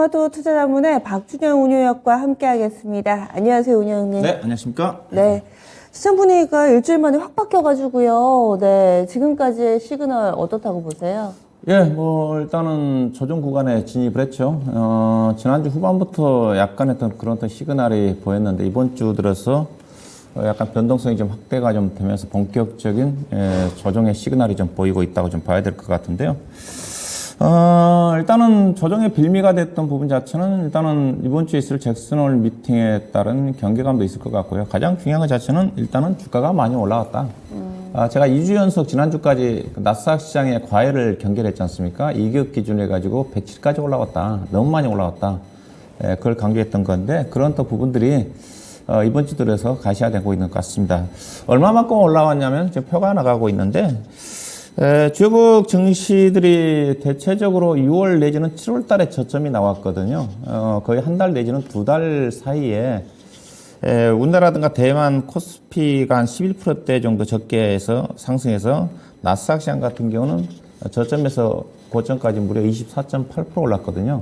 동아도 투자자문의 박준영 운용역과 함께하겠습니다. 안녕하세요, 운용님. 네, 안녕하십니까? 네, 시장 분위기가 일주일 만에 확 바뀌어가지고요. 네, 지금까지의 시그널 어떻다고 보세요? 예, 일단은 조정 구간에 진입을 했죠. 지난주 후반부터 약간 그런 시그널이 보였는데, 이번 주 들어서 약간 변동성이 좀 확대가 좀 되면서 본격적인 조정의 시그널이 좀 보이고 있다고 좀 봐야 될 것 같은데요. 일단은 조정의 빌미가 됐던 부분 자체는 일단은 이번 주에 있을 잭슨홀 미팅에 따른 경계감도 있을 것 같고요. 가장 중요한 것 자체는 일단은 주가가 많이 올라왔다. 제가 2주 연속 지난주까지 나스닥 시장의 과열을 경계했지 않습니까? 이격 기준으로 해가지고 107까지 올라왔다. 너무 많이 올라왔다. 그걸 강조했던 건데 그런 또 부분들이 이번 주 들어서 가시화되고 있는 것 같습니다. 얼마만큼 올라왔냐면 지금 표가 나가고 있는데 주요국 증시들이 대체적으로 6월 내지는 7월 달에 저점이 나왔거든요. 거의 한 달 내지는 두 달 사이에 우리나라든가 대만 코스피가 한 11%대 정도 적게 해서 상승해서 나스닥 시장 같은 경우는 저점에서 고점까지 무려 24.8% 올랐거든요.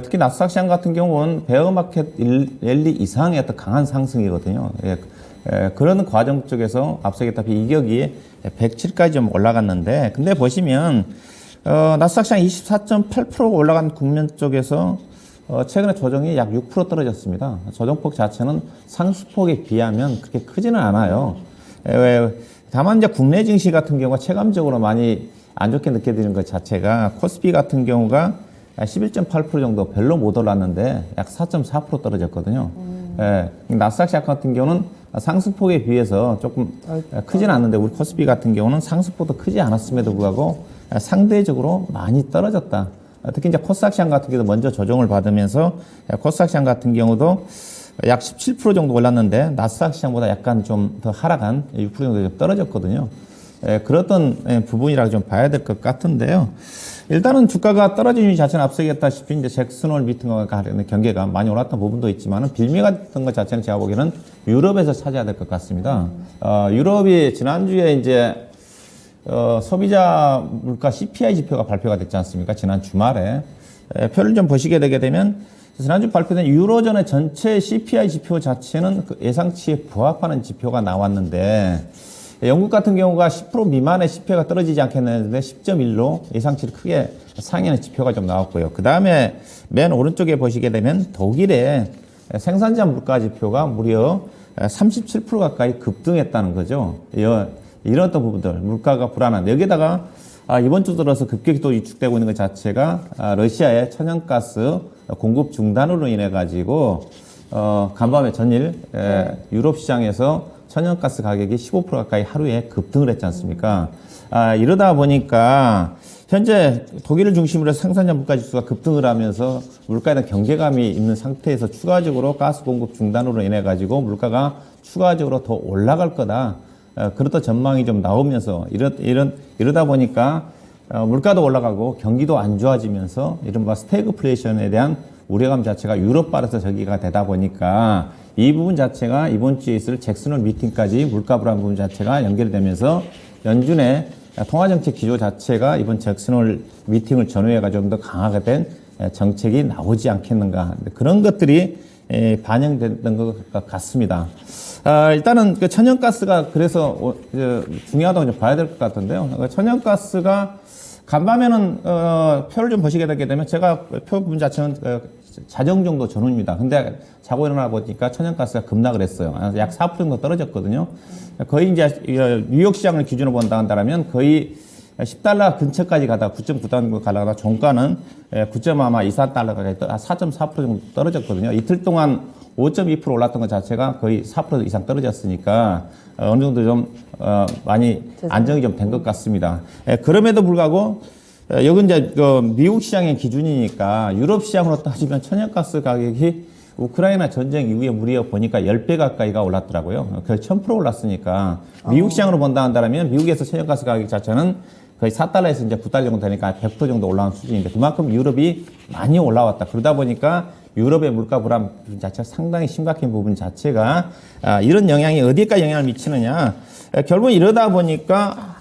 특히 나스닥 시장 같은 경우는 베어마켓 랠리 이상의 어떤 강한 상승이거든요. 그런 과정 쪽에서 앞서 얘기했다시피 이격이 107까지 좀 올라갔는데, 근데 보시면 나스닥 시장 24.8% 올라간 국면 쪽에서 최근에 조정이 약 6% 떨어졌습니다. 조정폭 자체는 상수폭에 비하면 그렇게 크지는 않아요. 다만 이제 국내 증시 같은 경우가 체감적으로 많이 안 좋게 느껴지는 것 자체가 코스피 같은 경우가 11.8% 정도 별로 못 올랐는데 약 4.4% 떨어졌거든요. 나스닥 시장 같은 경우는 상승폭에 비해서 조금 크지는 않는데 우리 코스피 같은 경우는 상승폭도 크지 않았음에도 불구하고 상대적으로 많이 떨어졌다. 특히 이제 코스닥 시장 같은 경우도 먼저 조정을 받으면서 코스닥 시장 같은 경우도 약 17% 정도 올랐는데 나스닥 시장보다 약간 좀 더 하락한 6% 정도 좀 떨어졌거든요. 그랬던 부분이라고 좀 봐야 될 것 같은데요. 일단은 주가가 떨어진 이유 자체는 앞서 얘기했다시피 이제 잭슨홀 미팅과 관련된 경계가 많이 올랐던 부분도 있지만은 빌미가 됐던 것 자체는 제가 보기에는 유럽에서 찾아야 될 것 같습니다. 유럽이 지난주에 이제 소비자 물가 CPI 지표가 발표가 됐지 않습니까? 지난 주말에. 표를 좀 보시게 되게 되면 지난주 발표된 유로존의 전체 CPI 지표 자체는 그 예상치에 부합하는 지표가 나왔는데 영국 같은 경우가 10% 미만의 CPI가 떨어지지 않겠는데 10.1로 예상치를 크게 상회하는 지표가 좀 나왔고요. 그 다음에 맨 오른쪽에 보시게 되면 독일의 생산자 물가 지표가 무려 37% 가까이 급등했다는 거죠. 이런 어떤 부분들, 물가가 불안한. 여기다가 이번 주 들어서 급격히 또 위축되고 있는 것 자체가 러시아의 천연가스 공급 중단으로 인해 가지고 간밤에 전일 유럽 시장에서 천연가스 가격이 15% 가까이 하루에 급등을 했지 않습니까? 이러다 보니까 현재 독일을 중심으로 해서 생산자 물가 지수가 급등을 하면서 물가에 대한 경계감이 있는 상태에서 추가적으로 가스 공급 중단으로 인해 가지고 물가가 추가적으로 더 올라갈 거다. 그렇다 전망이 좀 나오면서 이러다 보니까 물가도 올라가고 경기도 안 좋아지면서 이른바 스태그플레이션에 대한 우려감 자체가 유럽발에서 저기가 되다 보니까 이 부분 자체가 이번 주에 있을 잭슨홀 미팅까지 물가 불안 부분 자체가 연결되면서 연준의 통화정책 기조 자체가 이번 잭슨홀 미팅을 전후해가 좀 더 강하게 된 정책이 나오지 않겠는가. 그런 것들이 반영됐던 것 같습니다. 일단은 그 천연가스가 그래서 중요하다고 좀 봐야 될 것 같은데요. 천연가스가 간밤에는 표를 좀 보시게 되게 되면 제가 표 부분 자체는 자정 정도 전후입니다. 근데 자고 일어나 보니까 천연가스가 급락을 했어요. 약 4% 정도 떨어졌거든요. 거의 이제 뉴욕 시장을 기준으로 본다 한다면 거의 10달러 근처까지 가다가 9.9달러 정도 가다가 종가는 9.24달러까지 4.4% 정도 떨어졌거든요. 이틀 동안 5.2% 올랐던 것 자체가 거의 4% 이상 떨어졌으니까 어느 정도 좀 많이 안정이 좀 된 것 같습니다. 그럼에도 불구하고 여기 이제 미국 시장의 기준이니까 유럽 시장으로 따지면 천연가스 가격이 우크라이나 전쟁 이후에 무려 보니까 10배 가까이가 올랐더라고요. 거의 1000% 올랐으니까 미국 시장으로 본다 한다면 미국에서 천연가스 가격 자체는 거의 4달러에서 이제 9달러 정도 되니까 100% 정도 올라온 수준인데 그만큼 유럽이 많이 올라왔다. 그러다 보니까 유럽의 물가 불안 자체가 상당히 심각한 부분 자체가 이런 영향이 어디까지 영향을 미치느냐. 결국 이러다 보니까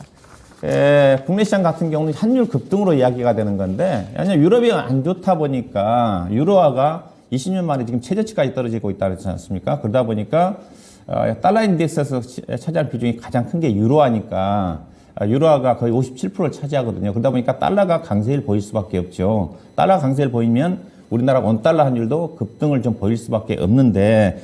국내 시장 같은 경우는 환율 급등으로 이야기가 되는 건데, 왜냐면 유럽이 안 좋다 보니까 유로화가 20년 만에 지금 최저치까지 떨어지고 있다지 않습니까? 그러다 보니까 달러 인덱스에서 차지할 비중이 가장 큰 게 유로화니까 유로화가 거의 57%를 차지하거든요. 그러다 보니까 달러가 강세를 보일 수밖에 없죠. 달러 강세를 보이면 우리나라 원달러 환율도 급등을 좀 보일 수밖에 없는데,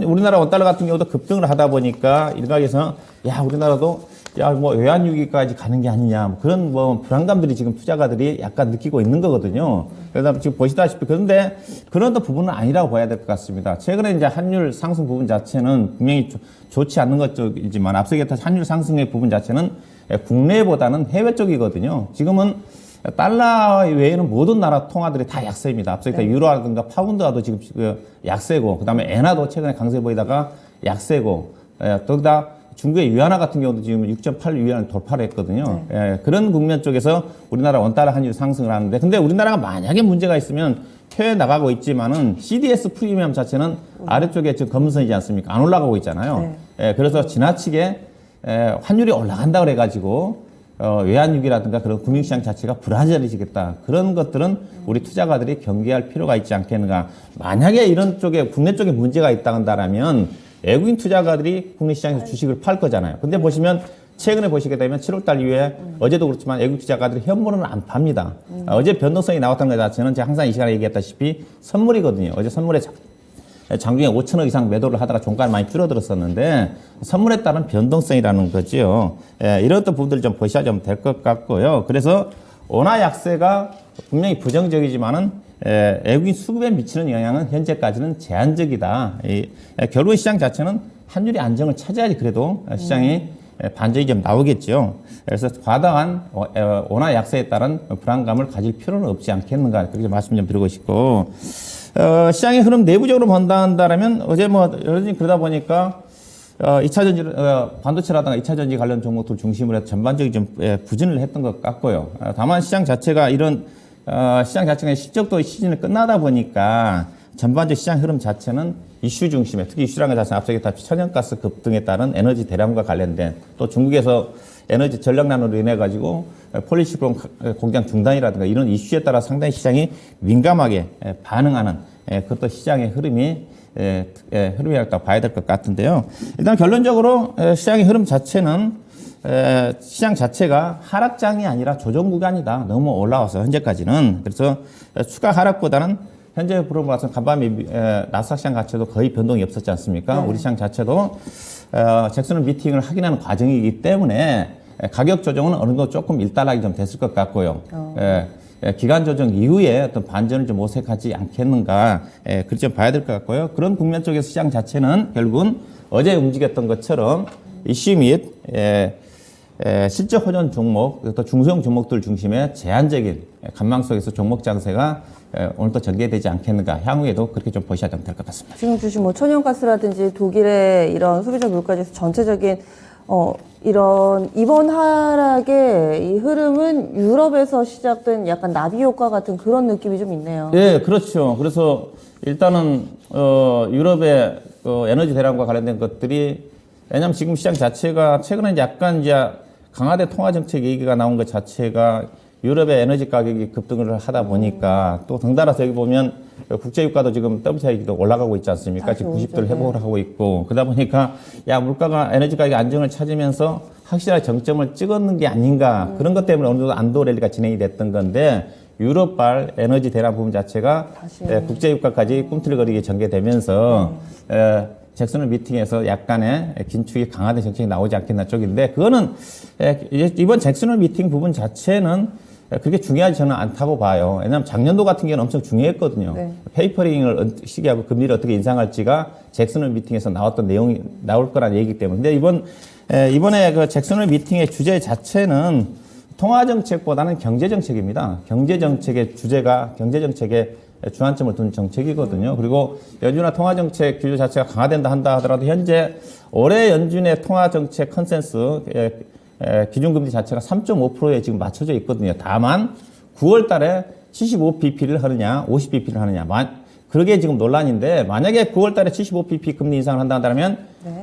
우리나라 원달러 같은 경우도 급등을 하다 보니까 일각에서 야, 우리나라도 뭐 외환위기까지 가는 게 아니냐, 뭐 그런 불안감들이 지금 투자가들이 약간 느끼고 있는 거거든요. 그래서 지금 보시다시피, 그런데 그런 부분은 아니라고 봐야 될 것 같습니다. 최근에 이제 환율 상승 부분 자체는 분명히 좋지 않는 것 쪽이지만, 앞서 얘기했던 환율 상승의 부분 자체는 국내보다는 해외 쪽이거든요. 지금은 달러 외에는 모든 나라 통화들이 다 약세입니다. 앞서 얘기했던 유로라든가 파운드화도 지금 약세고, 그 다음에 엔화도 최근에 강세 보이다가 약세고, 또다 중국의 위안화 같은 경우도 지금 6.8 위안을 돌파를 했거든요. 그런 국면 쪽에서 우리나라 원달러 환율 상승을 하는데, 근데 우리나라가 만약에 문제가 있으면 해외 나가고 있지만은 CDS 프리미엄 자체는 아래쪽에 지금 검은선이지 않습니까? 안 올라가고 있잖아요. 그래서 지나치게 환율이 올라간다 그래가지고 외환위기라든가 그런 금융시장 자체가 불안정해지겠다, 그런 것들은 우리 투자가들이 경계할 필요가 있지 않겠는가. 만약에 이런 쪽에 국내 쪽에 문제가 있다 한다면 외국인 투자가들이 국내 시장에서 주식을 팔 거잖아요. 근데 보시면 최근에 보시게 되면 7월달 이후에 어제도 그렇지만 외국 투자가들이 현물은 안 팝니다. 어제 변동성이 나왔다는 것 자체는 제가 항상 이 시간에 얘기했다시피 선물이거든요. 어제 선물에 장중에 5천억 이상 매도를 하다가 종가를 많이 줄어들었었는데, 선물에 따른 변동성이라는 거죠. 이런 어떤 부분들 좀 보셔야 좀 될 것 같고요. 그래서 원화 약세가 분명히 부정적이지만은 외국인 수급에 미치는 영향은 현재까지는 제한적이다. 결국 시장 자체는 환율이 안정을 차지하지 그래도 시장이 반전이 좀 나오겠죠. 그래서 과다한 원화 약세에 따른 불안감을 가질 필요는 없지 않겠는가, 그렇게 말씀 좀 드리고 싶고, 시장의 흐름 내부적으로 본다면 어제 여전히 그러다 보니까 2차 전지, 반도체라든가 2차 전지 관련 종목들 중심으로 해서 전반적인 좀 부진을 했던 것 같고요. 다만 시장 자체가 시장 자체가 실적도 시즌이 끝나다 보니까 전반적 시장 흐름 자체는 이슈 중심에, 특히 이슈라는 것 자체는 앞서 얘기했던 천연가스 급등에 따른 에너지 대란과 관련된, 또 중국에서 에너지 전력난으로 인해 가지고 폴리시클론 공장 중단이라든가 이런 이슈에 따라 상당히 시장이 민감하게 반응하는 그것도 시장의 흐름이라고 봐야 될 것 같은데요. 일단 결론적으로 시장의 흐름 자체는 시장 자체가 하락장이 아니라 조정 구간이다. 너무 올라와서 현재까지는. 그래서 추가 하락보다는 현재 흐름으로 봐서 간밤에 나스닥 시장 자체도 거의 변동이 없었지 않습니까? 우리 시장 자체도 잭슨홀 미팅을 확인하는 과정이기 때문에 가격 조정은 어느 정도 조금 일단락이 좀 됐을 것 같고요. 기간 조정 이후에 어떤 반전을 좀 모색하지 않겠는가, 그렇게 좀 봐야 될 것 같고요. 그런 국면 쪽에서 시장 자체는 결국은 어제 움직였던 것처럼 이슈 및 실적 호전 종목, 또 중소형 종목들 중심의 제한적인 관망 속에서 종목 장세가 오늘도 전개되지 않겠는가, 향후에도 그렇게 좀 보셔야 될 것 같습니다. 지금 주신 천연가스라든지 독일의 이런 소비자 물가지수 전체적인 이런 이번 하락의 이 흐름은 유럽에서 시작된 약간 나비 효과 같은 그런 느낌이 좀 있네요. 네, 그렇죠. 그래서 일단은 유럽의 에너지 대란과 관련된 것들이, 왜냐하면 지금 시장 자체가 최근에 약간 강화된 통화 정책 얘기가 나온 것 자체가 유럽의 에너지 가격이 급등을 하다 보니까, 또 덩달아서 여기 보면 국제유가도 지금 WTI도 올라가고 있지 않습니까? 지금 90도를 회복을 하고 있고, 그러다 보니까 물가가 에너지 가격이 안정을 찾으면서 확실하게 정점을 찍었는 게 아닌가, 그런 것 때문에 어느 정도 안도 랠리가 진행이 됐던 건데, 유럽발 에너지 대란 부분 자체가 국제유가까지 꿈틀거리게 전개되면서 잭슨홀 미팅에서 약간의 긴축이 강화된 정책이 나오지 않겠나 쪽인데, 그거는 이번 잭슨홀 미팅 부분 자체는 그렇게 중요하지 저는 않다고 봐요. 왜냐하면 작년도 같은 경우는 엄청 중요했거든요. 페이퍼링을 시기하고 금리를 어떻게 인상할지가 잭슨홀 미팅에서 나왔던 내용이 나올 거란 얘기이기 때문에. 근데 이번에 그 잭슨홀 미팅의 주제 자체는 통화정책보다는 경제정책입니다. 경제정책의 주제가 경제정책에 주안점을 둔 정책이거든요. 그리고 연준화 통화정책 규제 자체가 강화된다 한다 하더라도 현재 올해 연준의 통화정책 컨센스 기준금리 자체가 3.5%에 지금 맞춰져 있거든요. 다만 9월 달에 75bp를 하느냐 50bp를 하느냐, 그러게 지금 논란인데, 만약에 9월 달에 75bp 금리 인상을 한다 한다면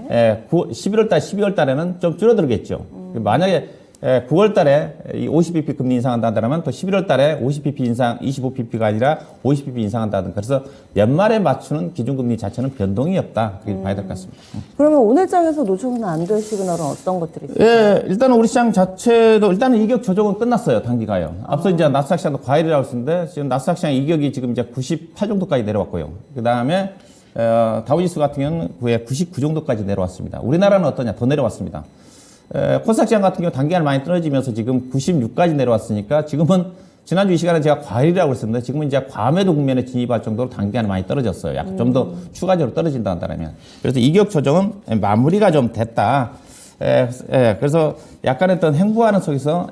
11월 달 12월 달에는 좀 줄어들겠죠. 만약에 9월 달에 이 50bp 금리 인상한다면 또 11월 달에 50bp 인상, 25bp가 아니라 50bp 인상한다든가. 그래서 연말에 맞추는 기준금리 자체는 변동이 없다. 그렇게 봐야 될 것 같습니다. 그러면 오늘 장에서 놓쳐서는 안 될 시그널은 어떤 것들이 있어요? 예, 일단은 우리 시장 자체도 일단은 이격 조정은 끝났어요. 단기가요. 앞서 이제 나스닥 시장도 과열이라고 했는데 지금 나스닥 시장 이격이 지금 이제 98 정도까지 내려왔고요. 그 다음에 다우지수 같은 경우는 99 정도까지 내려왔습니다. 우리나라는 어떠냐? 더 내려왔습니다. 코스닥 시장 같은 경우 단기간 많이 떨어지면서 지금 96까지 내려왔으니까 지금은 지난주 이 시간에 제가 과일이라고 했었는데 지금은 이제 과매도 국면에 진입할 정도로 단기간에 많이 떨어졌어요. 약간 좀 더 추가적으로 떨어진다 한다면. 그래서 이격 조정은 마무리가 좀 됐다. 그래서 약간의 어떤 행보하는 속에서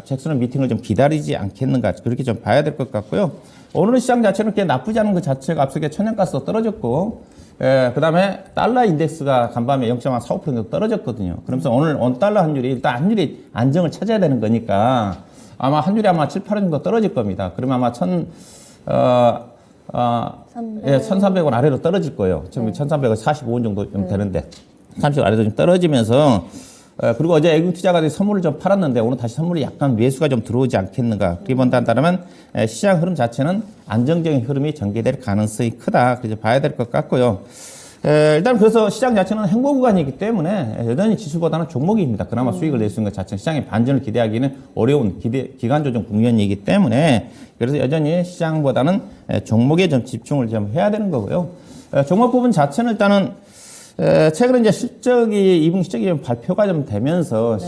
잭슨은 미팅을 좀 기다리지 않겠는가 그렇게 좀 봐야 될 것 같고요. 오늘은 시장 자체는 그렇게 나쁘지 않은 그 자체가 앞서게 천연가스도 떨어졌고 그 다음에 달러 인덱스가 간밤에 0.45% 떨어졌거든요. 그러면서 오늘 원달러 환율이 일단 환율이 안정을 찾아야 되는 거니까 아마 환율이 아마 7, 8원 정도 떨어질 겁니다. 그러면 아마 1,300원 아래로 떨어질 거예요. 지금 1,345원 정도 좀 되는데 30원 아래로 좀 떨어지면서 그리고 어제 애국 투자가들이 선물을 좀 팔았는데 오늘 다시 선물이 약간 매수가 좀 들어오지 않겠는가. 그렇게 본다면 시장 흐름 자체는 안정적인 흐름이 전개될 가능성이 크다. 그래서 봐야 될 것 같고요. 일단 그래서 시장 자체는 행보 구간이기 때문에 여전히 지수보다는 종목입니다. 그나마 수익을 낼 수 있는 것 자체는 시장의 반전을 기대하기는 어려운 기간 조정 국면이기 때문에 그래서 여전히 시장보다는 종목에 좀 집중을 좀 해야 되는 거고요. 종목 부분 자체는 일단은 최근에 이제 실적이 2분기 실적이 좀 발표가 좀 되면서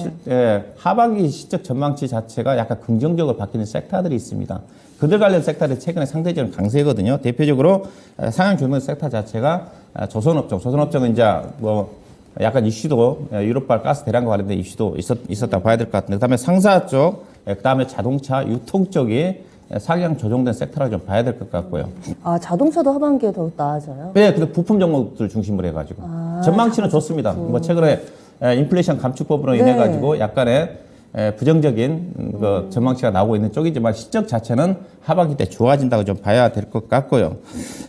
하반기 실적 전망치 자체가 약간 긍정적으로 바뀌는 섹터들이 있습니다. 그들 관련 섹터들이 최근에 상대적으로 강세거든요. 대표적으로 상향 조명 섹터 자체가 조선업종은 이제 뭐 약간 이슈도 유럽발 가스 대량과 관련된 이슈도 있었다 봐야 될 것 같은데 그다음에 상사 쪽, 그다음에 자동차 유통 쪽이 상향 조정된 섹터를 좀 봐야 될 것 같고요. 아, 자동차도 하반기에 더 나아져요? 네, 근데 부품 종목들 중심으로 해가지고 전망치는 좋습니다. 뭐 최근에 인플레이션 감축법으로 인해 가지고 약간의 부정적인 그 전망치가 나오고 있는 쪽이지만 실적 자체는 하반기 때 좋아진다고 좀 봐야 될 것 같고요.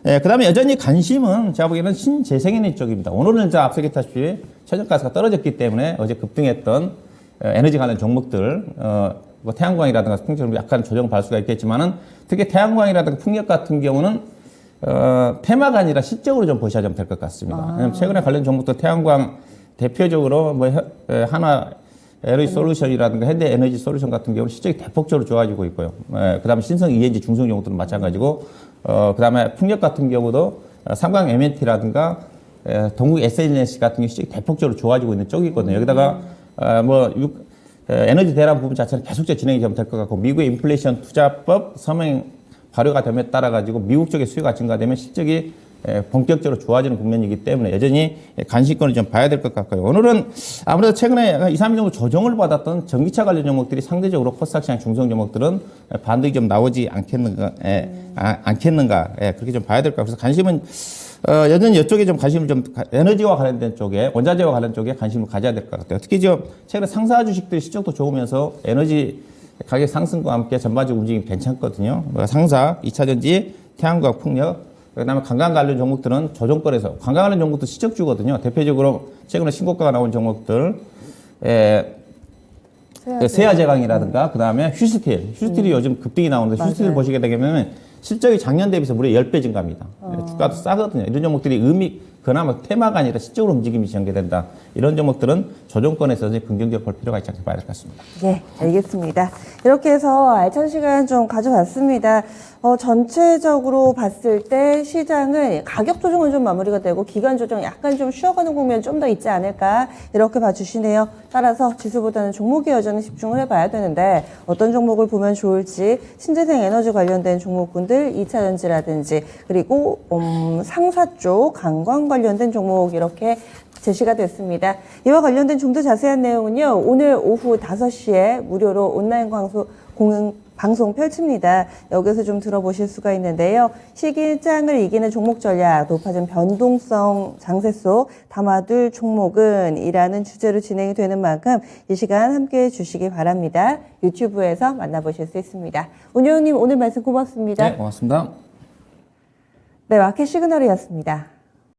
그다음에 여전히 관심은 제가 보기에는 신재생에너지 쪽입니다. 오늘은 이제 앞서 얘기했다시피 천연가스가 떨어졌기 때문에 어제 급등했던 에너지 관련 종목들 뭐 태양광이라든가 풍력 약간 조정 발 수가 있겠지만은 특히 태양광이라든가 풍력 같은 경우는 테마가 아니라 실적으로 좀 보셔야 좀 될 것 같습니다. 왜냐면 최근에 관련 종목도 태양광 대표적으로 뭐 하나 에너지 솔루션이라든가 현대 에너지 솔루션 같은 경우는 실적이 대폭적으로 좋아지고 있고요. 그다음에 신성 ENG 중성 종목들은 마찬가지고 그다음에 풍력 같은 경우도 삼강 MNT라든가 동국 SNC 같은 경우 실적이 대폭적으로 좋아지고 있는 쪽이거든요. 여기다가 에너지 대란 부분 자체는 계속적으로 진행이 좀 될 것 같고 미국의 인플레이션 투자법 서명 발효가 됨에 따라 가지고 미국 쪽의 수요가 증가되면 실적이 본격적으로 좋아지는 국면이기 때문에 여전히 관심권을 좀 봐야 될 것 같고요. 오늘은 아무래도 최근에 2, 3일 정도 조정을 받았던 전기차 관련 종목들이 상대적으로 코스닥 시장 중성 종목들은 반등이 좀 나오지 않겠는가 그렇게 좀 봐야 될 것 같아요. 그래서 관심은 여전히 이쪽에 좀 관심을 좀 에너지와 관련된 쪽에 원자재와 관련 쪽에 관심을 가져야 될 것 같아요. 특히 좀 최근에 상사 주식들이 실적도 좋으면서 에너지 가격 상승과 함께 전반적 움직임이 괜찮거든요. 상사, 2차전지, 태양광, 풍력, 그다음에 관광 관련 종목들은 조정권에서 관광 관련 종목도 실적주거든요. 대표적으로 최근에 신고가가 나온 종목들, 세아제강이라든가 그다음에 휴스틸이 요즘 급등이 나오는데 휴스틸 보시게 되면 실적이 작년 대비해서 무려 10배 증가합니다. 주가도 싸거든요. 이런 종목들이 그나마 테마가 아니라 실적으로 움직임이 전개된다. 이런 종목들은 조정권에서 긍정적으로 볼 필요가 있지 않게 봐야 될 것 같습니다. 네, 알겠습니다. 이렇게 해서 알찬 시간 좀 가져봤습니다. 전체적으로 봤을 때 시장은 가격 조정은 좀 마무리가 되고 기간 조정 약간 좀 쉬어가는 국면 좀 더 있지 않을까 이렇게 봐주시네요. 따라서 지수보다는 종목에 여전히 집중을 해봐야 되는데 어떤 종목을 보면 좋을지 신재생 에너지 관련된 종목군들 2차전지라든지 그리고 상사 쪽 관광 관련된 종목 이렇게 제시가 됐습니다. 이와 관련된 좀 더 자세한 내용은요. 오늘 오후 5시에 무료로 온라인 방송 펼칩니다. 여기서 좀 들어보실 수가 있는데요. 시기장을 이기는 종목 전략, 높아진 변동성 장세 속 담아둘 종목은 이라는 주제로 진행이 되는 만큼 이 시간 함께해 주시기 바랍니다. 유튜브에서 만나보실 수 있습니다. 운영님 오늘 말씀 고맙습니다. 네, 고맙습니다. 네, 마켓 시그널이었습니다.